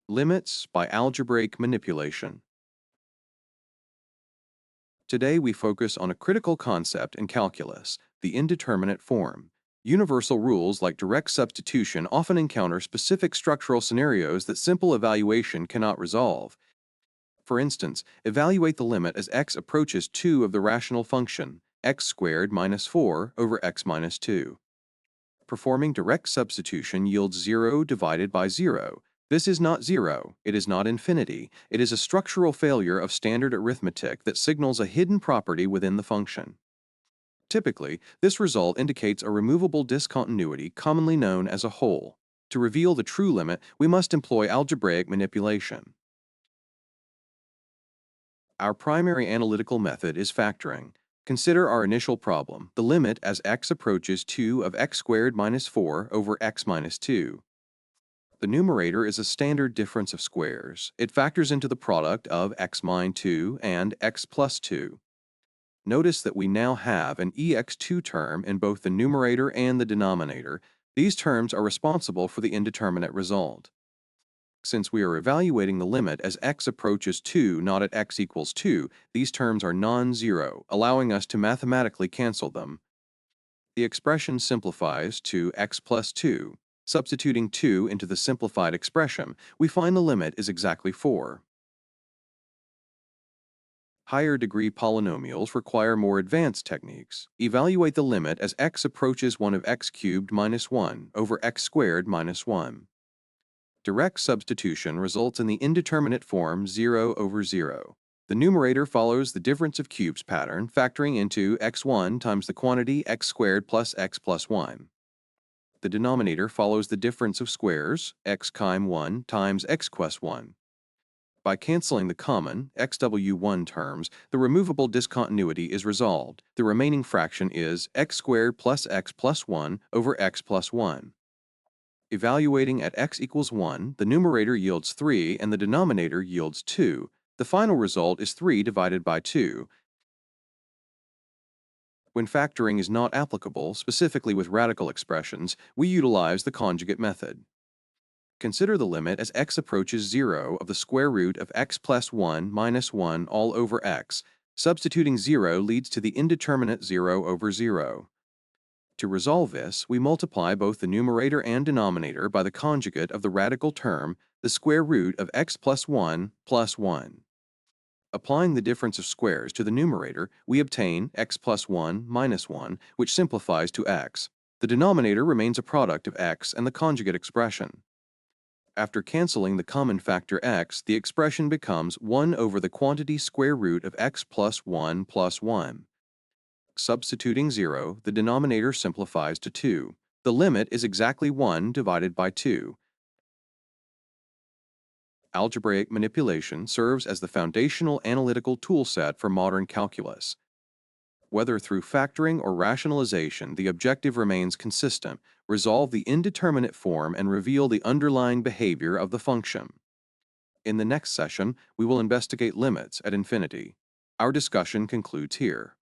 Limits by algebraic manipulation. Today we focus on a critical concept in calculus, the indeterminate form. Universal rules like direct substitution often encounter specific structural scenarios that simple evaluation cannot resolve. For instance, evaluate the limit as x approaches 2 of the rational function, x squared minus 4 over x minus 2. Performing direct substitution yields 0 divided by 0. This is not 0, it is not infinity, it is a structural failure of standard arithmetic that signals a hidden property within the function. Typically, this result indicates a removable discontinuity commonly known as a hole. To reveal the true limit, we must employ algebraic manipulation. Our primary analytical method is factoring. Consider our initial problem, the limit as x approaches 2 of x squared minus 4 over x minus 2. The numerator is a standard difference of squares. It factors into the product of x minus 2 and x plus 2. Notice that we now have an ex2 term in both the numerator and the denominator. These terms are responsible for the indeterminate result. Since we are evaluating the limit as x approaches 2, not at x equals 2, these terms are non-zero, allowing us to mathematically cancel them. The expression simplifies to x plus 2. Substituting 2 into the simplified expression, we find the limit is exactly 4. Higher degree polynomials require more advanced techniques. Evaluate the limit as x approaches 1 of x cubed minus 1 over x squared minus 1. Direct substitution results in the indeterminate form 0 over 0. The numerator follows the difference of cubes pattern, factoring into x1 times the quantity x squared plus x plus 1. The denominator follows the difference of squares, x chi 1 times x plus 1. By canceling the common xw1 terms, the removable discontinuity is resolved. The remaining fraction is x squared plus x plus 1 over x plus 1. Evaluating at x equals 1, the numerator yields 3 and the denominator yields 2. The final result is 3 divided by 2. When factoring is not applicable, specifically with radical expressions, we utilize the conjugate method. Consider the limit as x approaches 0 of the square root of x plus 1 minus 1 all over x. Substituting 0 leads to the indeterminate 0 over 0. To resolve this, we multiply both the numerator and denominator by the conjugate of the radical term, the square root of x plus 1 plus 1. Applying the difference of squares to the numerator, we obtain x plus 1 minus 1, which simplifies to x. The denominator remains a product of x and the conjugate expression. After canceling the common factor x, the expression becomes 1 over the quantity square root of x plus 1 plus 1. Substituting 0, the denominator simplifies to 2. The limit is exactly 1 divided by 2. Algebraic manipulation serves as the foundational analytical toolset for modern calculus. Whether through factoring or rationalization, the objective remains consistent: resolve the indeterminate form and reveal the underlying behavior of the function. In the next session, we will investigate limits at infinity. Our discussion concludes here.